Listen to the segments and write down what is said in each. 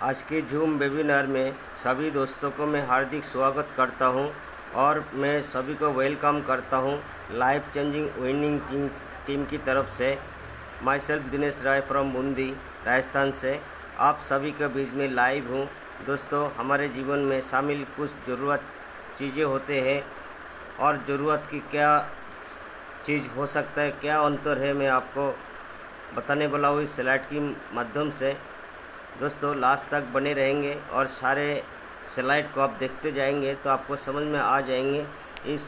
आज के zoom webinar में सभी दोस्तों को मैं हार्दिक स्वागत करता हूं और मैं सभी को वेलकम करता हूं लाइफ चेंजिंग विनिंग टीम की तरफ से। Myself Dinesh Rai from Bundi Rajasthan से आप सभी के बीच में लाइव हूं। दोस्तों, हमारे जीवन में शामिल कुछ ज़रूरत चीज़ें होते हैं और ज़रूरत की क्या चीज़ हो सकता है, क्या अंतर है, मैं आपको बताने वाला हूँ इस स्लाइड के माध्यम से। दोस्तों, लास्ट तक बने रहेंगे और सारे स्लाइड को आप देखते जाएंगे तो आपको समझ में आ जाएंगे इस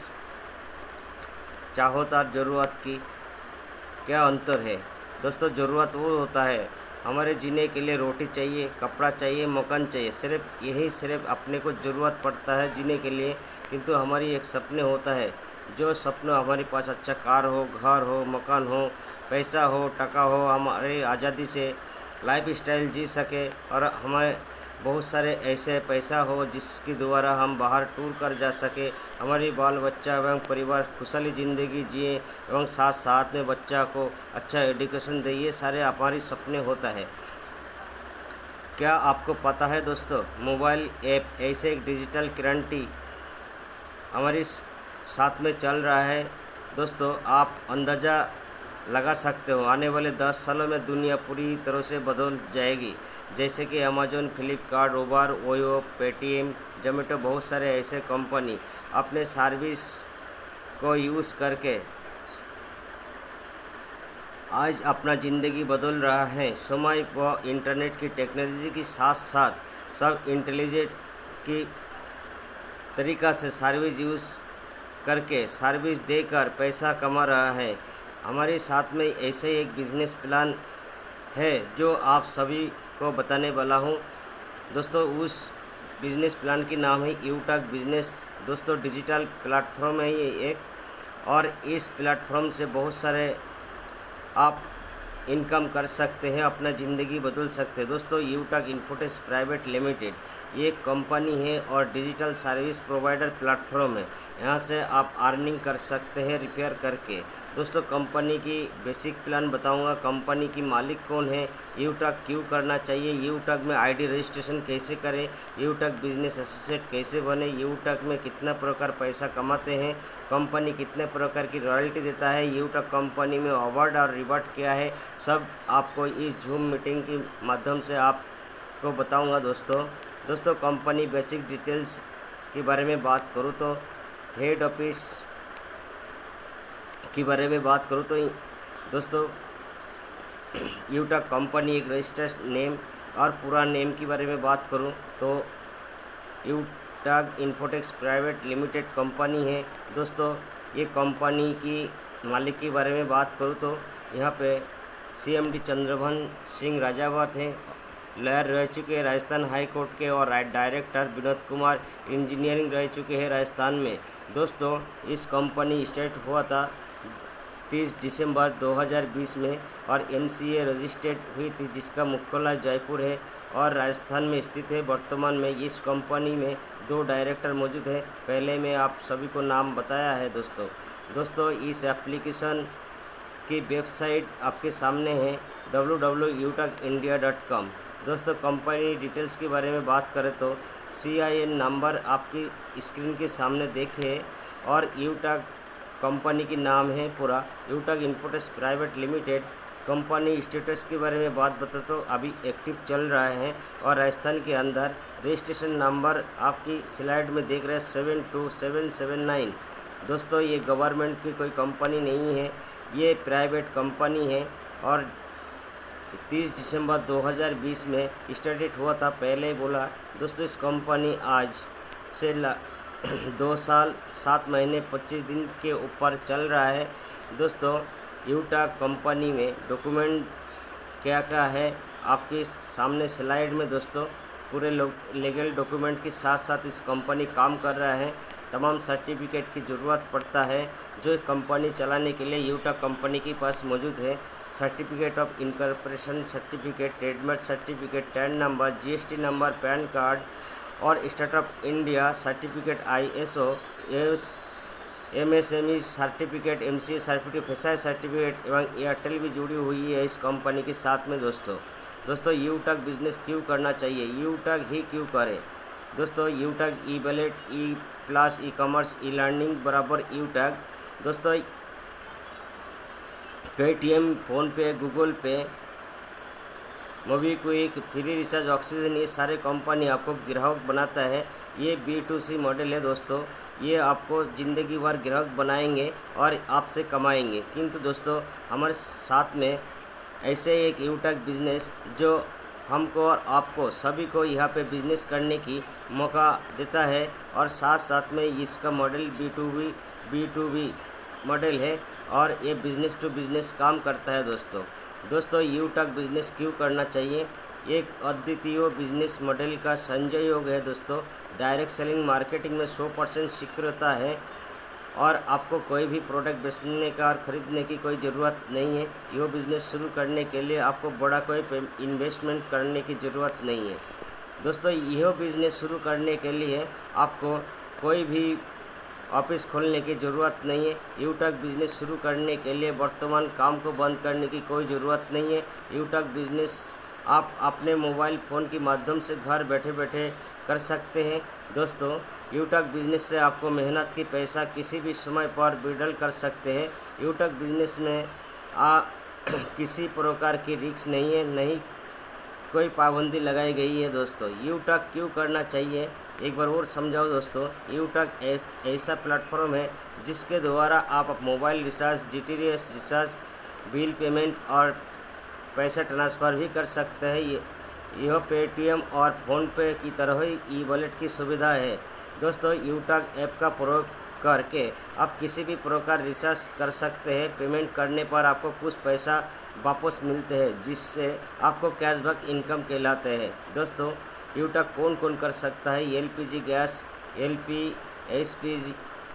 चाहत और ज़रूरत की क्या अंतर है। दोस्तों, ज़रूरत वो होता है हमारे जीने के लिए रोटी चाहिए, कपड़ा चाहिए, मकान चाहिए, सिर्फ अपने को ज़रूरत पड़ता है जीने के लिए। किंतु हमारी एक सपने होता है, जो सपना हमारे पास अच्छा कार हो, घर हो, मकान हो, पैसा हो, टका हो, हमारे आज़ादी से लाइफ स्टाइल जी सके और हमें बहुत सारे ऐसे पैसा हो जिसके द्वारा हम बाहर टूर कर जा सके, हमारी बाल बच्चा एवं परिवार खुशहाली ज़िंदगी जिए एवं साथ साथ में बच्चा को अच्छा एजुकेशन दे। ये सारे हमारी सपने होता है। क्या आपको पता है दोस्तों, मोबाइल ऐप ऐसे एक डिजिटल क्रांति हमारी साथ में चल रहा है। दोस्तों, आप अंदाज़ा लगा सकते हो आने वाले 10 सालों में दुनिया पूरी तरह से बदल जाएगी। जैसे कि अमेजोन, फ्लिपकार्ट, उबर, ओयो, पेटीएम, जोमेटो, बहुत सारे ऐसे कंपनी अपने सर्विस को यूज़ करके आज अपना ज़िंदगी बदल रहा है। समय व इंटरनेट की टेक्नोलॉजी के साथ साथ सब इंटेलिजेंट की तरीक़ा से सर्विस यूज़ करके, सर्विस देकर पैसा कमा रहा है। हमारे साथ में ऐसे ही एक बिज़नेस प्लान है जो आप सभी को बताने वाला हूँ। दोस्तों, उस बिज़नेस प्लान की नाम है यूटक बिज़नेस। दोस्तों, डिजिटल प्लेटफॉर्म है ये एक, और इस प्लेटफॉर्म से बहुत सारे आप इनकम कर सकते हैं, अपना ज़िंदगी बदल सकते हैं। दोस्तों, यूटक इन्फोटेक प्राइवेट लिमिटेड ये एक कंपनी है और डिजिटल सर्विस प्रोवाइडर प्लेटफॉर्म है। यहाँ से आप अर्निंग कर सकते हैं रिपेयर करके। दोस्तों, कंपनी की बेसिक प्लान बताऊंगा, कंपनी की मालिक कौन है, यूटक क्यों करना चाहिए, यूटक में आईडी रजिस्ट्रेशन कैसे करें, यूटक बिजनेस एसोसिएट कैसे बने, यूटक में कितना प्रकार पैसा कमाते हैं, कंपनी कितने प्रकार की रॉयल्टी देता है, यूटक कंपनी में अवार्ड और रिवॉर्ड क्या है, सब आपको इस जूम मीटिंग के माध्यम से आपको बताऊँगा। दोस्तों, कंपनी बेसिक डिटेल्स के बारे में बात करूँ तो हेड ऑफिस के बारे में बात करूँ तो दोस्तों, यूटक कंपनी एक रजिस्टर्ड नेम और पूरा नेम के बारे में बात करूँ तो यूटक इन्फोटेक प्राइवेट लिमिटेड कंपनी है। दोस्तों, ये कंपनी की मालिक के बारे में बात करूँ तो यहाँ पे CMD चंद्रभन सिंह राजावत हैं, लॉयर रह चुके हैं राजस्थान हाई कोर्ट के, और डायरेक्टर विनोद कुमार इंजीनियरिंग रह चुके हैं राजस्थान में। दोस्तों, इस कंपनी स्टार्ट हुआ था 30 दिसंबर 2020 में और MCA रजिस्टर्ड हुई थी, जिसका मुख्यालय जयपुर है और राजस्थान में स्थित है। वर्तमान में इस कंपनी में 2 डायरेक्टर मौजूद हैं। पहले मैं आप सभी को नाम बताया है। दोस्तों, इस एप्लीकेशन की वेबसाइट आपके सामने है www.utukindia.com। दोस्तों, कंपनी डिटेल्स के बारे में बात करें तो CIN नंबर आपकी स्क्रीन के सामने देखें और यूटक कंपनी की नाम है पूरा Yutak Infotech Private Limited. Company status के बारे में बात बता तो अभी एक्टिव चल रहा है और राजस्थान के अंदर रजिस्ट्रेशन नंबर आपकी स्लाइड में देख रहे हैं 72779। दोस्तों, ये गवर्नमेंट की कोई कंपनी नहीं है, ये प्राइवेट कंपनी है और 30 दिसंबर 2020 में स्टार्टेड हुआ था, पहले ही बोला। दोस्तों, इस कंपनी आज से 2 साल 7 महीने 25 दिन के ऊपर चल रहा है। दोस्तों, यूटक कंपनी में डॉक्यूमेंट क्या क्या है आपके सामने स्लाइड में। दोस्तों, पूरे लीगल डॉक्यूमेंट के साथ साथ इस कंपनी काम कर रहा है। तमाम सर्टिफिकेट की ज़रूरत पड़ता है जो कंपनी चलाने के लिए यूटक कंपनी के पास मौजूद है। Certificate of incorporation certificate, trademark certificate, TAN number, GST number, PAN card और state of India certificate, ISO, MSME certificate, MCA certificate, FSI certificate एवं एयरटेल भी जुड़ी हुई है इस कंपनी के साथ में। दोस्तों, दोस्तों यूटक बिजनेस क्यों करना चाहिए, यूटक ही क्यों करें। दोस्तों Yutak e wallet, e plus, e commerce, e learning बराबर यूटक। दोस्तों Paytm, PhonePe, Google Pay, MobiKwik, free recharge, oxygen, ये सारे कंपनी आपको ग्राहक बनाता है। ये B2C मॉडल है दोस्तों। ये आपको ज़िंदगी भर ग्राहक बनाएंगे और आपसे कमाएंगे। किंतु दोस्तों हमारे साथ में ऐसे एक यूटक बिजनेस जो हमको और आपको सभी को यहाँ पे बिजनेस करने की मौका देता है, और साथ साथ में इसका मॉडल B2B मॉडल है और ये बिज़नेस टू बिज़नेस काम करता है दोस्तों यूटक बिज़नेस क्यों करना चाहिए। एक अद्वितीय बिजनेस मॉडल का संयोग है दोस्तों। डायरेक्ट सेलिंग मार्केटिंग में 100% शीघ्रता है और आपको कोई भी प्रोडक्ट बेचने का और ख़रीदने की कोई ज़रूरत नहीं है। यह बिज़नेस शुरू करने के लिए आपको बड़ा कोई इन्वेस्टमेंट करने की ज़रूरत नहीं है दोस्तों। यह बिज़नेस शुरू करने के लिए आपको कोई भी ऑफिस खोलने की ज़रूरत नहीं है। यूटक बिज़नेस शुरू करने के लिए वर्तमान काम को बंद करने की कोई ज़रूरत नहीं है। यूटक बिज़नेस आप अपने मोबाइल फ़ोन के माध्यम से घर बैठे बैठे कर सकते हैं दोस्तों। यूटक बिज़नेस से आपको मेहनत की पैसा किसी भी समय पर विड्रॉल कर सकते हैं। यूटक बिज़नेस में किसी प्रकार की रिस्क नहीं है, नहीं कोई पाबंदी लगाई गई है दोस्तों। यूटक क्यों करना चाहिए एक बार और समझाओ दोस्तों। यूटक एक ऐसा प्लेटफॉर्म है जिसके द्वारा आप mobile recharge, DTH recharge, bill payment और पैसा ट्रांसफ़र भी कर सकते हैं। यह पेटीएम और फ़ोनपे की तरह ही ई वॉलेट की सुविधा है दोस्तों। यूटक ऐप का प्रयोग करके आप किसी भी प्रकार रिचार्ज कर सकते हैं। पेमेंट करने पर आपको कुछ पैसा वापस मिलते हैं जिससे आपको कैशबैक इनकम कहलाते हैं दोस्तों। यूटक कौन कौन कर सकता है। LPG gas, SPG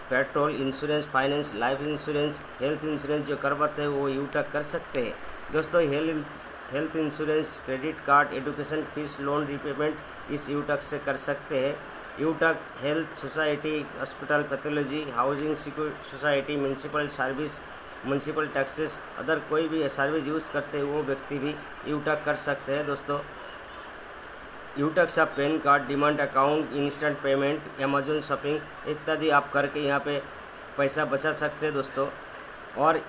petrol, insurance, finance, life insurance, health insurance जो करवाते हैं वो यूटक कर सकते हैं दोस्तों। Health insurance, credit card, education fees, loan repayment इस यूटक से कर सकते हैं। Yutak health society, hospital, pathology, housing society, municipal service, municipal taxes, other कोई भी सर्विस यूज़ करते हैं वो व्यक्ति भी यूटक कर सकते हैं दोस्तों। यूटक से आप pan card, demand account, instant payment, Amazon shopping इत्यादि आप करके यहाँ पे पैसा बचा सकते हैं दोस्तों। और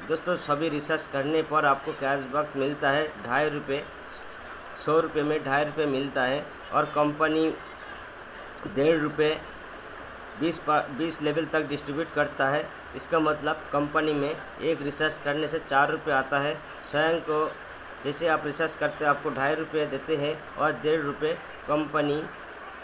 दोस्तों सभी रिचार्ज करने पर आपको कैशबैक मिलता है ₹2.5, 100 रुपये में ₹2.5 मिलता है, और कंपनी ₹1.5 20 लेवल तक डिस्ट्रीब्यूट करता है। इसका मतलब कंपनी में एक रिचार्ज करने से ₹4 आता है। स्वयं को जैसे आप रिचार्ज करते हैं आपको ₹2.5 देते हैं और ₹1.5 कंपनी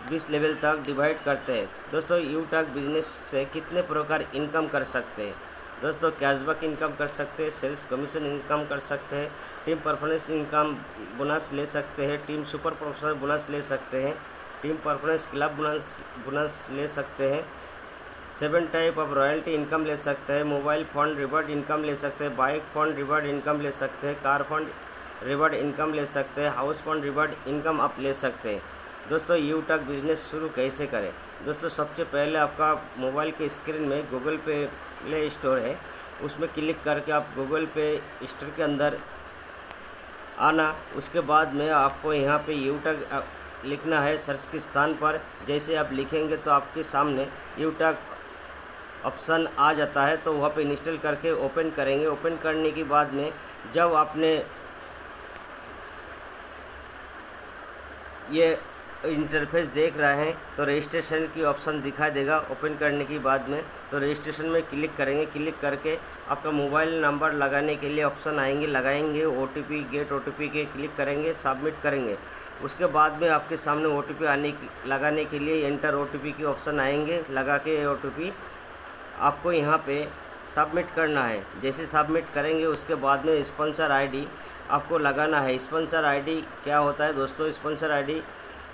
20 लेवल तक डिवाइड करते हैं दोस्तों। यूटक बिजनेस से कितने प्रकार इनकम कर सकते हैं दोस्तों। कैशबैक इनकम कर सकते हैं, सेल्स कमीशन इनकम कर सकते हैं, टीम परफॉर्मेंस इनकम बोनस ले सकते हैं, टीम सुपर परफॉर्मेंस बोनस ले सकते हैं, टीम परफॉर्मेंस क्लब बोनस ले सकते हैं, 7 टाइप ऑफ रॉयल्टी इनकम ले सकते हैं, मोबाइल फंड रिवॉर्ड इनकम ले सकते हैं, बाइक फंड रिवॉर्ड इनकम ले सकते हैं, कार फंड रिवॉर्ड इनकम ले सकते हैं, हाउस फंड रिवॉर्ड इनकम आप ले सकते हैं दोस्तों। यूटक बिजनेस शुरू कैसे करें दोस्तों। सबसे पहले आपका मोबाइल के स्क्रीन में गूगल पे प्ले स्टोर है, उसमें क्लिक करके आप गूगल पे स्टोर के अंदर आना। उसके बाद में आपको यहाँ पे यूटक लिखना है सर्च के स्थान पर। जैसे आप लिखेंगे तो आपके सामने यूटक ऑप्शन आ जाता है, तो वहाँ पे इंस्टॉल करके ओपन करेंगे। ओपन करने के बाद में जब आपने ये इंटरफेस देख रहे हैं तो रजिस्ट्रेशन की ऑप्शन दिखाई देगा। ओपन करने के बाद में तो रजिस्ट्रेशन में क्लिक करेंगे। क्लिक करके आपका मोबाइल नंबर लगाने के लिए ऑप्शन आएंगे, लगाएंगे। OTP गेट OTP के क्लिक करेंगे, सबमिट करेंगे। उसके बाद में आपके सामने OTP लगाने के लिए एंटर OTP की ऑप्शन आएंगे। लगा के OTP आपको यहाँ पे सबमिट करना है। जैसे सबमिट करेंगे उसके बाद में स्पॉन्सर ID आपको लगाना है। स्पॉन्सर ID क्या होता है दोस्तों। स्पॉन्सर ID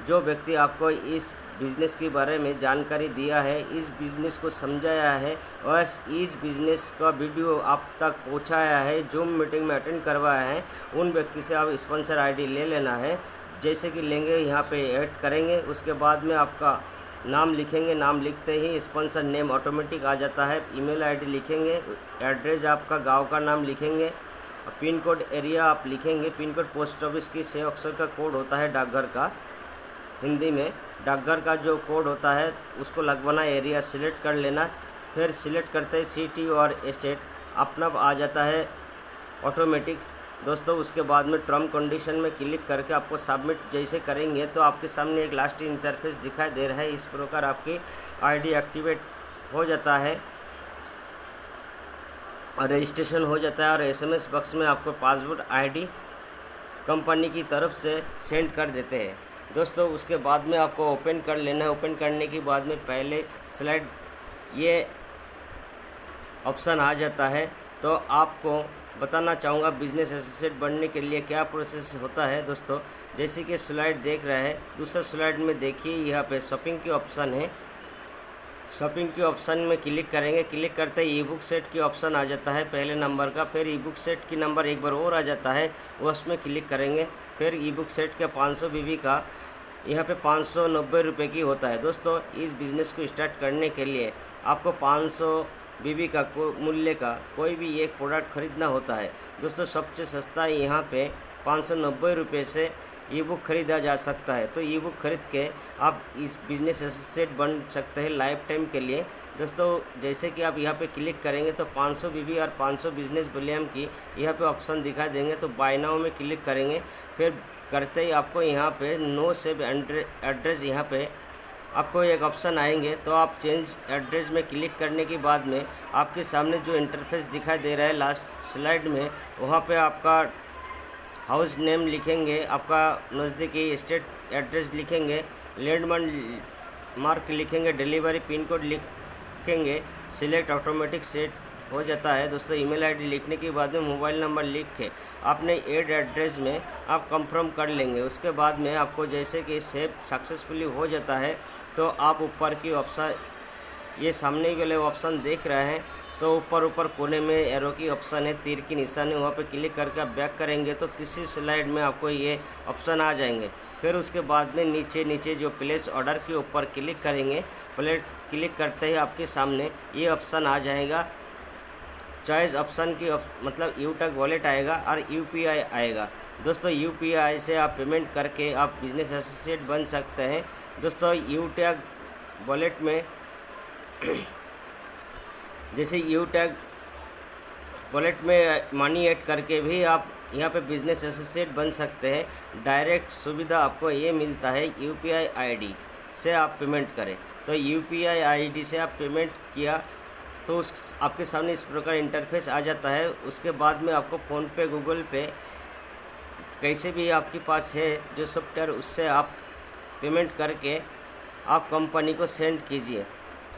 जो व्यक्ति आपको इस बिज़नेस के बारे में जानकारी दिया है, इस बिज़नेस को समझाया है और इस बिज़नेस का वीडियो आप तक पहुंचाया है, जूम मीटिंग में अटेंड करवाया है, उन व्यक्ति से आप स्पॉन्सर ID ले लेना है। जैसे कि लेंगे यहाँ पे ऐड करेंगे। उसके बाद में आपका नाम लिखेंगे। नाम लिखते ही स्पॉन्सर नेम ऑटोमेटिक आ जाता है। ईमेल ID लिखेंगे, एड्रेस आपका गांव का नाम लिखेंगे पिन कोड एरिया आप लिखेंगे। पिन कोड पोस्ट ऑफिस की 6 अक्षर का कोड होता है डाकघर का। हिंदी में डाकघर का जो कोड होता है उसको लगवाना, एरिया सिलेक्ट कर लेना। फिर सिलेक्ट करते ही सिटी और स्टेट अपना आ जाता है ऑटोमेटिक्स दोस्तों। उसके बाद में टर्म कंडीशन में क्लिक करके आपको सबमिट जैसे करेंगे तो आपके सामने एक लास्ट इंटरफेस दिखाई दे रहा है। इस प्रकार आपकी आईडी एक्टिवेट हो जाता है और रजिस्ट्रेशन हो जाता है और एसएमएस बॉक्स में आपको पासवर्ड आईडी कंपनी की तरफ से सेंड कर देते हैं दोस्तों। उसके बाद में आपको ओपन कर लेना है। ओपन करने के बाद में पहले स्लाइड ये ऑप्शन आ जाता है। तो आपको बताना चाहूँगा बिजनेस एसोसिएट बनने के लिए क्या प्रोसेस होता है दोस्तों। जैसे कि स्लाइड देख रहे हैं, दूसरा स्लाइड में देखिए यहाँ पे शॉपिंग की ऑप्शन है। शॉपिंग के ऑप्शन में क्लिक करेंगे। क्लिक करते ही ई बुक सेट की ऑप्शन आ जाता है पहले नंबर का। फिर ई बुक सेट की नंबर एक बार और आ जाता है, वो उसमें क्लिक करेंगे। फिर ई बुक सेट का 500 बीबी का यहाँ पे 590 रुपये की होता है दोस्तों। इस बिज़नेस को स्टार्ट करने के लिए आपको 500 बीबी का मूल्य का कोई भी एक प्रोडक्ट खरीदना होता है दोस्तों। सबसे सस्ता यहाँ पे 590 रुपये से ई बुक ख़रीदा जा सकता है। तो ई बुक खरीद के आप इस बिज़नेस एसोसिएट बन सकते हैं लाइफ टाइम के लिए दोस्तों। जैसे कि आप यहाँ पे क्लिक करेंगे तो 500 बीबी और 500 बिजनेस वॉल्यूम की यहाँ पे ऑप्शन दिखा देंगे। तो बाय नाउ में क्लिक करेंगे। फिर करते ही आपको यहाँ पे नो सेव एड्रेस यहाँ पे आपको एक ऑप्शन आएंगे। तो आप चेंज एड्रेस में क्लिक करने के बाद में आपके सामने जो इंटरफेस दिखाई दे रहा है लास्ट स्लाइड में, वहाँ पे आपका हाउस नेम लिखेंगे, आपका नज़दीकी स्टेट एड्रेस लिखेंगे, लैंडमार्क लिखेंगे, डिलीवरी पिन कोड लिखेंगे। सिलेक्ट ऑटोमेटिक सेट हो जाता है दोस्तों। ईमेल आईडी लिखने के बाद में मोबाइल नंबर लिख के आपने एड एड्रेस में आप कंफर्म कर लेंगे। उसके बाद में आपको जैसे कि सेव सक्सेसफुली हो जाता है तो आप ऊपर की ऑप्शन ये सामने वाले ऑप्शन देख रहे हैं। तो ऊपर कोने में एरो की ऑप्शन है, तीर की निशान है, वहाँ पे क्लिक करके आप बैक करेंगे तो तीसरी स्लाइड में आपको ये ऑप्शन आ जाएंगे। फिर उसके बाद में नीचे जो प्लेस ऑर्डर के ऊपर क्लिक करेंगे। क्लिक करते ही आपके सामने ये ऑप्शन आ जाएगा। चॉइस ऑप्शन की मतलब यूटैग वॉलेट आएगा और यूपीआई आएगा दोस्तों। यूपीआई से आप पेमेंट करके आप बिजनेस एसोसिएट बन सकते हैं दोस्तों। यूटैग वॉलेट में जैसे यूटैग वॉलेट में मनी ऐड करके भी आप यहाँ पे बिजनेस एसोसिएट बन सकते हैं। डायरेक्ट सुविधा आपको ये मिलता है यूपीआई आईडी से आप पेमेंट करें। तो यूपीआई आईडी से आप पेमेंट किया तो आपके सामने इस प्रकार इंटरफेस आ जाता है। उसके बाद में आपको फ़ोनपे, गूगल पे कैसे भी आपके पास है जो सॉफ्टवेयर, उससे आप पेमेंट करके आप कंपनी को सेंड कीजिए।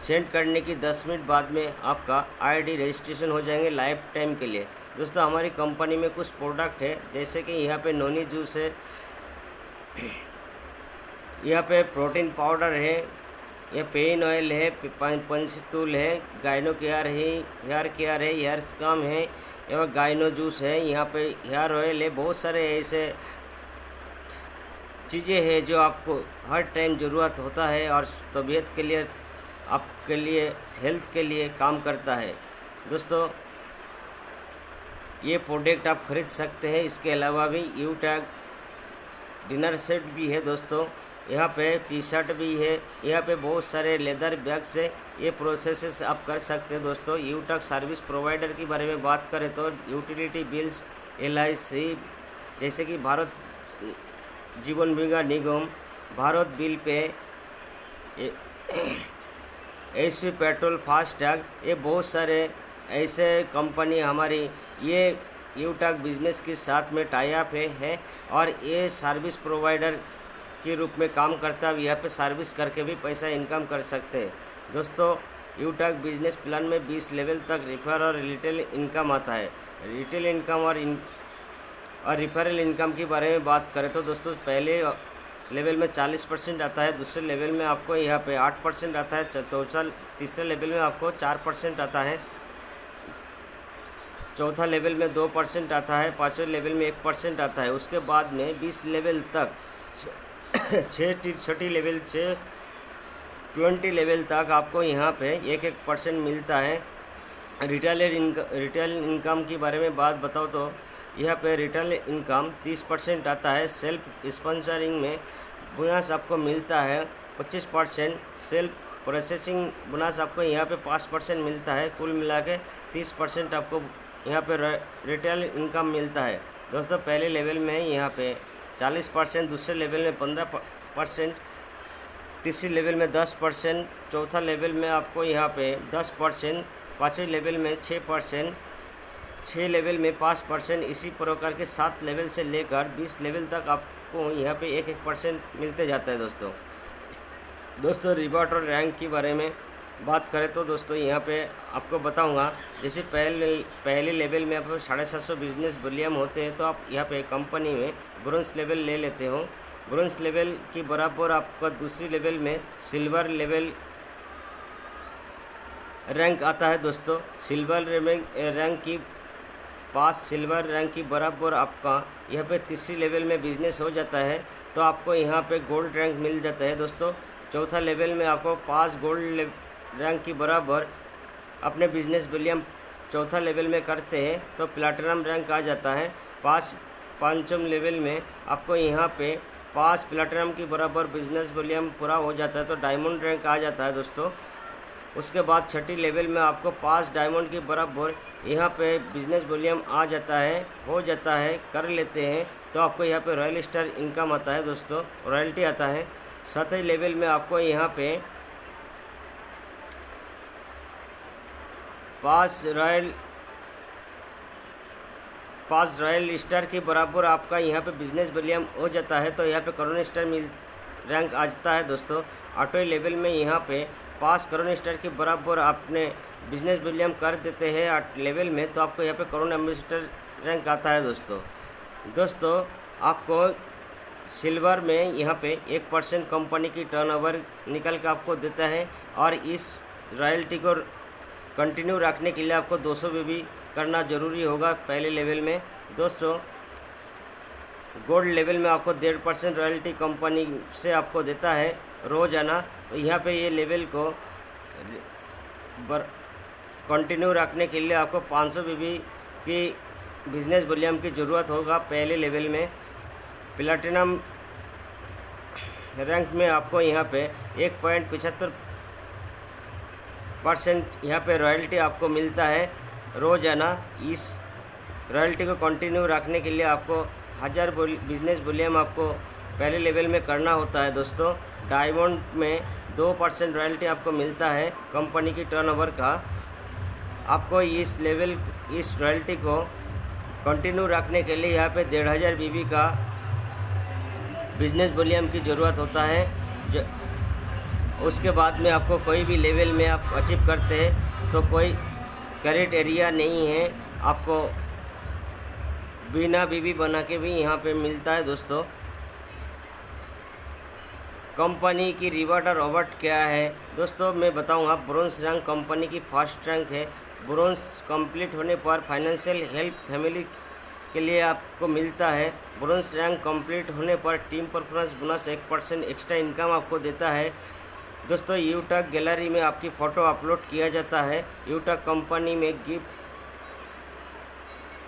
सेंड करने की 10 मिनट बाद में आपका आईडी रजिस्ट्रेशन हो जाएंगे लाइफ टाइम के लिए दोस्तों। हमारी कंपनी में कुछ प्रोडक्ट है जैसे कि यहाँ पे नोनी जूस है, यहाँ पे प्रोटीन पाउडर है, ये पेन ऑयल है, पंचतूल है, गाइनो केयर है, हेयर केयर है, हेयर स्काम है, एवं गाइनो जूस है, यहाँ पे हेयर ऑयल है। बहुत सारे ऐसे चीज़ें हैं जो आपको हर टाइम ज़रूरत होता है और तबीयत के लिए, आपके लिए, हेल्थ के लिए काम करता है दोस्तों। ये प्रोडक्ट आप खरीद सकते हैं। इसके अलावा भी यूटैग डिनर सेट भी है दोस्तों। यहाँ पे टी शर्ट भी है, यहाँ पे बहुत सारे लेदर बैग्स है। ये प्रोसेसेस आप कर सकते हैं दोस्तों। यूटैग सर्विस प्रोवाइडर के बारे में बात करें तो यूटिलिटी बिल्स, LIC जैसे कि Bharat Jeevan Bima Nigam, Bharat bill pay, HP petrol, FASTag, ये बहुत सारे ऐसे कंपनी हमारी ये यूटैग बिजनेस के साथ में टाई अप है और ये सर्विस प्रोवाइडर के रूप में काम करता है। यहाँ पे सर्विस करके भी पैसा इनकम कर सकते हैं दोस्तों। यूटैग बिजनेस प्लान में 20 लेवल तक रेफर और रिटेल इनकम आता है। रिटेल इनकम और रेफरल इनकम के बारे में बात करें तो दोस्तों पहले लेवल में 40% आता है, दूसरे लेवल में आपको यहाँ पे 8% आता है, तीसरे लेवल में आपको 4% आता है, चौथा लेवल में 2% आता है, पाँचवें लेवल में 1% आता है। उसके बाद में 20 लेवल तक छठी लेवल से 20 लेवल तक आपको यहाँ पे 1% मिलता है। रिटेल इनकम के बारे में बात बताओ तो यहाँ पे रिटेल इनकम 30% आता है। सेल्फ स्पॉन्सरिंग में बोनस आपको मिलता है 25%। सेल्फ प्रोसेसिंग बोनस आपको यहाँ पे 5% मिलता है। कुल मिला के 30% आपको यहाँ पे रिटेल इनकम मिलता है दोस्तों। पहले लेवल में यहाँ पे 40%, दूसरे लेवल में 15%, तीसरे लेवल में 10%, चौथा लेवल में आपको यहाँ पे 10%, पाँचवें लेवल में 6%, 6 लेवल में 5%, इसी प्रकार के 7 लेवल से लेकर 20 लेवल तक आपको यहाँ पे 1% मिलते जाता है दोस्तों। रिवॉर्ड और रैंक के बारे में बात करें तो दोस्तों यहाँ पे आपको बताऊंगा। जैसे पहले लेवल में आपको 750 बिजनेस वॉल्यूम होते हैं तो आप यहाँ पे कंपनी में ब्रोंज लेवल ले लेते हो। ब्रोंज लेवल की बराबर आपका दूसरी लेवल में सिल्वर लेवल रैंक आता है दोस्तों। सिल्वर रैंक की पास सिल्वर रैंक की बराबर आपका यहाँ पे तीसरी लेवल में बिजनेस हो जाता है तो आपको यहाँ पे गोल्ड रैंक मिल जाता है दोस्तों। चौथा लेवल में आपको 5 गोल्ड रैंक की बराबर अपने बिजनेस वॉल्यूम चौथा लेवल में करते हैं तो प्लैटिनम रैंक आ जाता है। पाँचवें लेवल में आपको यहाँ पे 5 प्लैटिनम की बराबर बिजनेस वॉल्यूम पूरा हो जाता है तो डायमंड रैंक आ जाता है दोस्तों। उसके बाद छठी लेवल में आपको 5 डायमंड की बराबर यहाँ पे बिजनेस वॉल्यूम आ जाता है, हो जाता है, कर लेते हैं तो आपको यहाँ पे रॉयल स्टार इनकम आता है दोस्तों, रॉयल्टी आता है। 7वें लेवल में आपको यहाँ पे 5 रॉयल स्टार के बराबर आपका यहाँ पे बिजनेस वॉल्यूम हो जाता है तो यहाँ पे करोड़ स्टार रैंक आ जाता है दोस्तों। 8वें लेवल में यहाँ पे 5 करोड़ स्टार के बराबर आपने बिजनेस वॉल्यूम कर देते हैं 8 लेवल में तो आपको यहाँ पे करोड़ एम्बेसडर रैंक आता है दोस्तों। आपको सिल्वर में यहाँ पे 1% कंपनी की टर्नओवर निकल के आपको देता है और इस रॉयल्टी को कंटिन्यू रखने के लिए आपको 200 भी करना ज़रूरी होगा पहले लेवल में दोस्तों। गोल्ड लेवल में आपको 1.5% रॉयल्टी कंपनी से आपको देता है रोज़ाना तो यहाँ पे ये लेवल को कंटिन्यू रखने के लिए आपको 500 की बिजनेस वॉल्यूम की ज़रूरत होगा पहले लेवल में। प्लैटिनम रैंक में आपको यहाँ पे 1.75% यहाँ पे रॉयल्टी आपको मिलता है रोज़ाना। इस रॉयल्टी को कंटिन्यू रखने के लिए आपको 1000 बिजनेस वॉल्यूम आपको पहले लेवल में करना होता है दोस्तों। डायमंड में 2% रॉयल्टी आपको मिलता है कंपनी की टर्नओवर का। आपको इस रॉयल्टी को कंटिन्यू रखने के लिए यहाँ पे 1500 बीबी का बिजनेस वॉल्यूम की ज़रूरत होता है। उसके बाद में आपको कोई भी लेवल में आप अचीव करते हैं तो कोई क्राइटेरिया नहीं है, आपको बिना बीबी बना के भी यहाँ पे मिलता है दोस्तों। कंपनी की रिवॉर्ड और अवार्ड क्या है दोस्तों मैं बताऊंगा। ब्रोंज रैंक कंपनी की फर्स्ट रैंक है। ब्रोंज कंप्लीट होने पर फाइनेंशियल हेल्प फैमिली के लिए आपको मिलता है। ब्रोंज रैंक कंप्लीट होने पर team performance bonus 1% extra income आपको देता है दोस्तों। यूटक गैलरी में आपकी फ़ोटो अपलोड किया जाता है। यूटक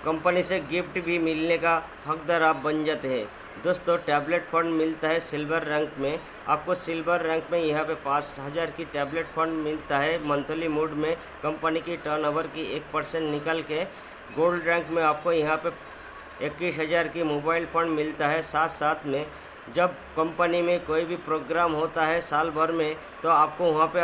कंपनी से गिफ्ट भी मिलने का हकदार आप बन जाते हैं दोस्तों। टैबलेट फंड मिलता है सिल्वर रैंक में। आपको सिल्वर रैंक में यहाँ पे 5000 की टैबलेट फंड मिलता है मंथली मोड में कंपनी की टर्नओवर की 1% निकल के। गोल्ड रैंक में आपको यहाँ पे 21000 की मोबाइल फंड मिलता है। साथ में जब कंपनी में कोई भी प्रोग्राम होता है साल भर में तो आपको वहाँ पे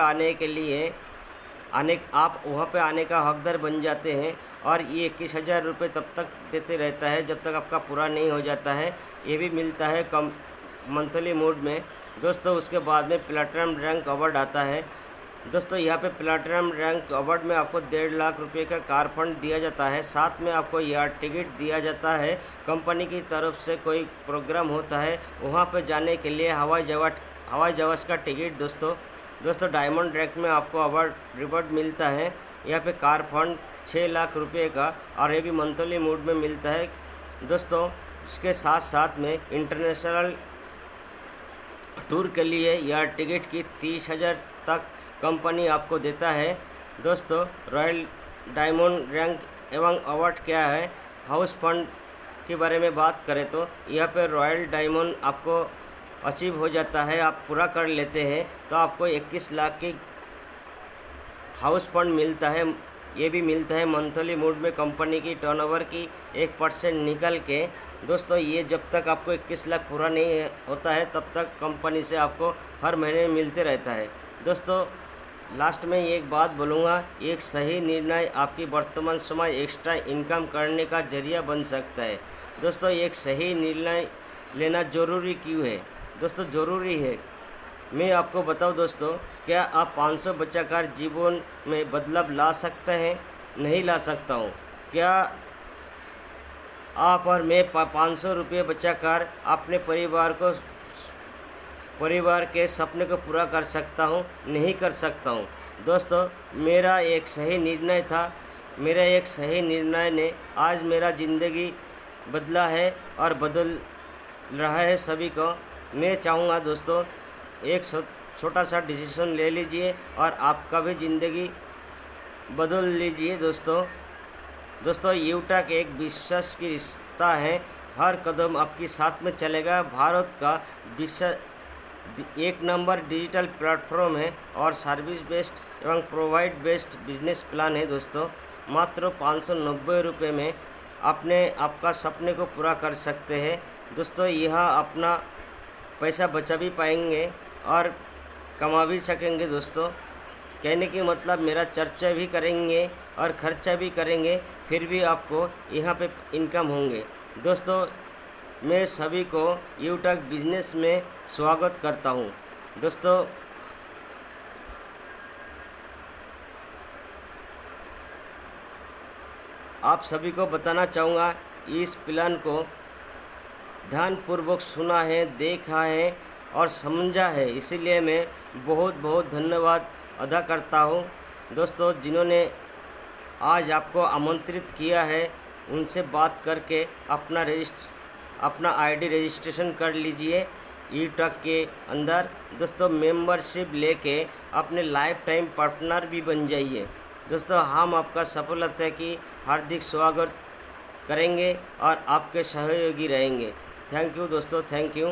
आप वहाँ पे आने का हकदार बन जाते हैं और ये 21000 रुपये तब तक देते रहता है जब तक आपका पूरा नहीं हो जाता है। ये भी मिलता है मंथली मोड में दोस्तों। उसके बाद में प्लैटिनम रैंक अवार्ड आता है दोस्तों। यहाँ पे प्लैटिनम रैंक अवार्ड में आपको 1.5 लाख रुपये का कार फंड दिया जाता है। साथ में आपको यार्ड टिकट दिया जाता है। कंपनी की तरफ से कोई प्रोग्राम होता है वहाँ पे जाने के लिए हवाई जहाज़ का टिकट दोस्तों। डायमंड रैंक में आपको अवार्ड रिवॉर्ड मिलता है। यहाँ पे कार फंड 6 लाख रुपये का और ये भी मंथली मोड में मिलता है दोस्तों। उसके साथ में इंटरनेशनल टूर के लिए यार्ड टिकट की 30,000 तक कंपनी आपको देता है दोस्तों। रॉयल डायमंड रैंक एवं अवार्ड क्या है। हाउस फंड के बारे में बात करें तो यहाँ पे रॉयल डायमंड आपको अचीव हो जाता है, आप पूरा कर लेते हैं तो आपको 21 लाख की हाउस फंड मिलता है। ये भी मिलता है मंथली मोड में कंपनी की टर्नओवर की 1% निकल के। दोस्तों ये जब तक आपको 21 लाख पूरा नहीं होता है तब तक कंपनी से आपको हर महीने मिलते रहता है। दोस्तों लास्ट में एक बात बोलूँगा, एक सही निर्णय आपकी वर्तमान समय एक्स्ट्रा इनकम करने का जरिया बन सकता है। दोस्तों एक सही निर्णय लेना ज़रूरी क्यों है? दोस्तों ज़रूरी है, मैं आपको बताऊं दोस्तों, क्या आप 500 बचाकर जीवन में बदलाव ला सकते हैं? नहीं ला सकता हूं। क्या आप और मैं 500 रुपये बचाकर अपने परिवार के सपने को पूरा कर सकता हूं? नहीं कर सकता हूं। दोस्तों मेरा एक सही निर्णय था, मेरा एक सही निर्णय ने आज मेरा ज़िंदगी बदला है और बदल रहा है सभी को। मैं चाहूँगा दोस्तों एक छोटा सा डिसीजन ले लीजिए और आपका भी ज़िंदगी बदल लीजिए। दोस्तों यूटक एक विश्वास की रिश्ता है, हर कदम आपके साथ में चलेगा। भारत का एक नंबर डिजिटल प्लेटफॉर्म है और सर्विस बेस्ड एवं प्रोवाइड बेस्ड बिजनेस प्लान है। दोस्तों मात्र 590 रुपये में आपका सपने को पूरा कर सकते हैं। दोस्तों यह अपना पैसा बचा भी पाएंगे और कमा भी सकेंगे। दोस्तों कहने की मतलब मेरा चर्चा भी करेंगे और खर्चा भी करेंगे, फिर भी आपको यहाँ पे इनकम होंगे। दोस्तों मैं सभी को यूटक बिजनेस में स्वागत करता हूँ। दोस्तों आप सभी को बताना चाहूँगा, इस प्लान को ध्यानपूर्वक सुना है, देखा है और समझा है, इसीलिए मैं बहुत बहुत धन्यवाद अदा करता हूँ। दोस्तों जिन्होंने आज आपको आमंत्रित किया है उनसे बात करके अपना आईडी रजिस्ट्रेशन कर लीजिए यूटक के अंदर। दोस्तों मेंबरशिप लेके अपने लाइफ टाइम पार्टनर भी बन जाइए। दोस्तों हम आपका सफलता की हार्दिक स्वागत करेंगे और आपके सहयोगी रहेंगे। थैंक यू दोस्तों, थैंक यू।